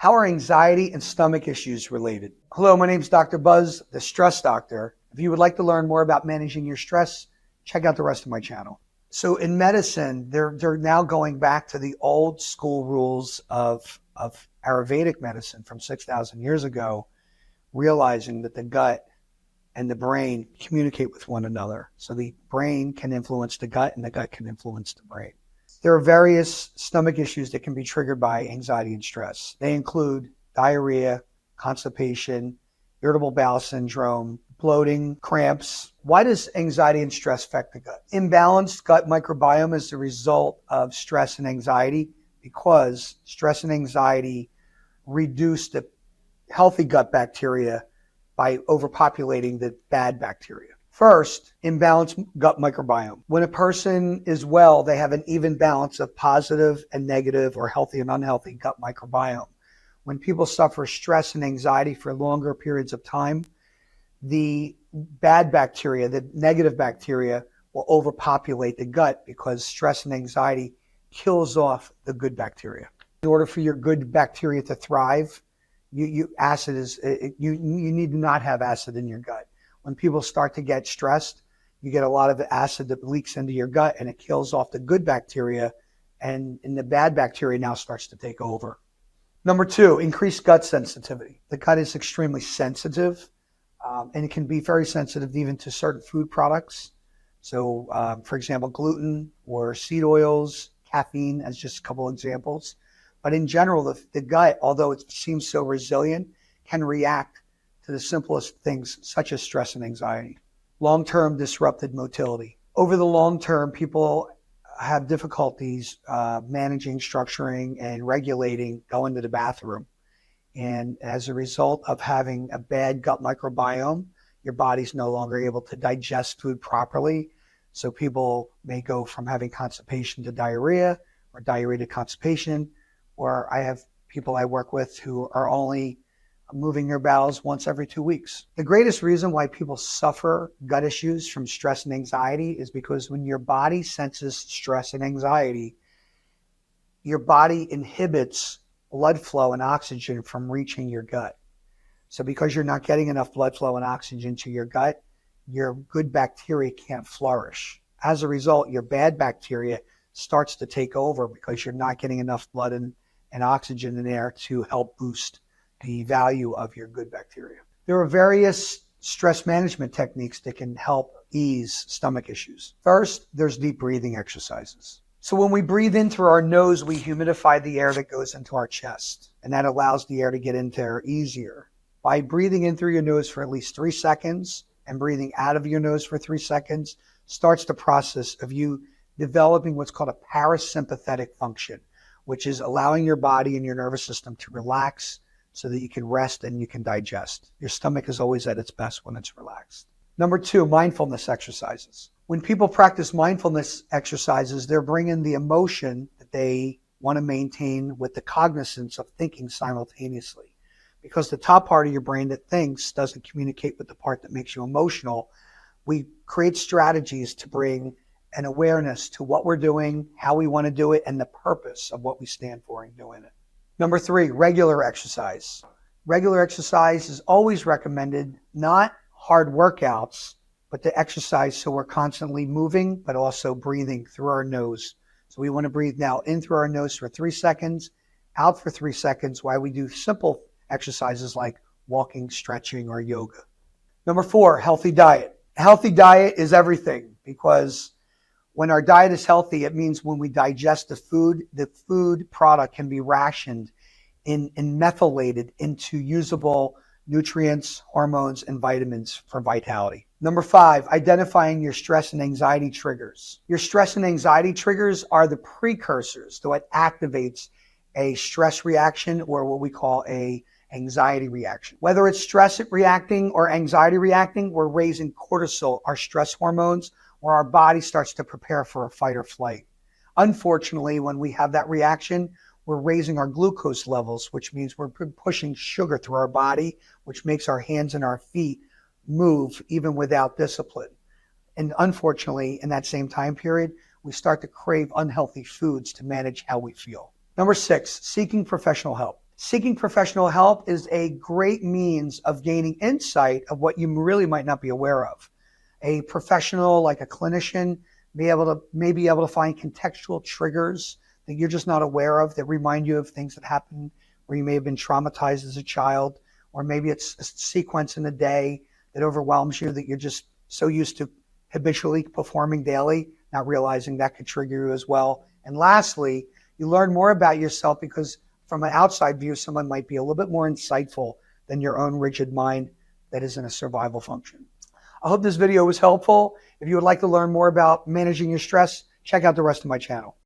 How are anxiety and stomach issues related? Hello, my name is Dr. Buzz, the Stress Doctor. If you would like to learn more about managing your stress, check out the rest of my channel. So in medicine, they're now going back to the old school rules of Ayurvedic medicine from 6,000 years ago, realizing that the gut and the brain communicate with one another. So the brain can influence the gut and the gut can influence the brain. There are various stomach issues that can be triggered by anxiety and stress. They include diarrhea, constipation, irritable bowel syndrome, bloating, cramps. Why does anxiety and stress affect the gut? Imbalanced gut microbiome is the result of stress and anxiety because stress and anxiety reduce the healthy gut bacteria by overpopulating the bad bacteria. First, imbalanced gut microbiome. When a person is well, they have an even balance of positive and negative or healthy and unhealthy gut microbiome. When people suffer stress and anxiety for longer periods of time, the bad bacteria, the negative bacteria, will overpopulate the gut because stress and anxiety kills off the good bacteria. In order for your good bacteria to thrive, you need to not have acid in your gut. When people start to get stressed, you get a lot of acid that leaks into your gut and it kills off the good bacteria, and the bad bacteria now starts to take over. Number two, increased gut sensitivity. The gut is extremely sensitive, and it can be very sensitive even to certain food products. So, for example, gluten or seed oils, caffeine as just a couple examples. But in general, the gut, although it seems so resilient, can react to the simplest things such as stress and anxiety. Long-term disrupted motility. Over the long term, people have difficulties managing, structuring, and regulating going to the bathroom. And as a result of having a bad gut microbiome, your body's no longer able to digest food properly. So people may go from having constipation to diarrhea, or diarrhea to constipation, or I have people I work with who are only moving their bowels once every 2 weeks. The greatest reason why people suffer gut issues from stress and anxiety is because when your body senses stress and anxiety, your body inhibits blood flow and oxygen from reaching your gut. So because you're not getting enough blood flow and oxygen to your gut, your good bacteria can't flourish. As a result, your bad bacteria starts to take over because you're not getting enough blood and oxygen in there to help boost the value of your good bacteria. There are various stress management techniques that can help ease stomach issues. First, there's deep breathing exercises. So when we breathe in through our nose, we humidify the air that goes into our chest, and that allows the air to get into there easier. By breathing in through your nose for at least 3 seconds and breathing out of your nose for 3 seconds starts the process of you developing what's called a parasympathetic function, which is allowing your body and your nervous system to relax so that you can rest and you can digest. Your stomach is always at its best when it's relaxed. Number two, mindfulness exercises. When people practice mindfulness exercises, they're bringing the emotion that they want to maintain with the cognizance of thinking simultaneously. Because the top part of your brain that thinks doesn't communicate with the part that makes you emotional, we create strategies to bring an awareness to what we're doing, how we want to do it, and the purpose of what we stand for in doing it. Number three, regular exercise. Regular exercise is always recommended, not hard workouts, but to exercise so we're constantly moving, but also breathing through our nose. So we want to breathe now in through our nose for 3 seconds, out for 3 seconds while we do simple exercises like walking, stretching, or yoga. Number four, healthy diet. A healthy diet is everything because when our diet is healthy, it means when we digest the food product can be rationed and methylated into usable nutrients, hormones, and vitamins for vitality. Number five, identifying your stress and anxiety triggers. Your stress and anxiety triggers are the precursors to what activates a stress reaction or what we call a anxiety reaction. Whether it's stress reacting or anxiety reacting, we're raising cortisol, our stress hormones, where our body starts to prepare for a fight or flight. Unfortunately, when we have that reaction, we're raising our glucose levels, which means we're pushing sugar through our body, which makes our hands and our feet move even without discipline. And unfortunately, in that same time period, we start to crave unhealthy foods to manage how we feel. Number six, seeking professional help. Seeking professional help is a great means of gaining insight of what you really might not be aware of. A professional, like a clinician, may be able to find contextual triggers that you're just not aware of that remind you of things that happened where you may have been traumatized as a child, or maybe it's a sequence in a day that overwhelms you that you're just so used to habitually performing daily, not realizing that could trigger you as well. And lastly, you learn more about yourself because from an outside view, someone might be a little bit more insightful than your own rigid mind that is in a survival function. I hope this video was helpful. If you would like to learn more about managing your stress, check out the rest of my channel.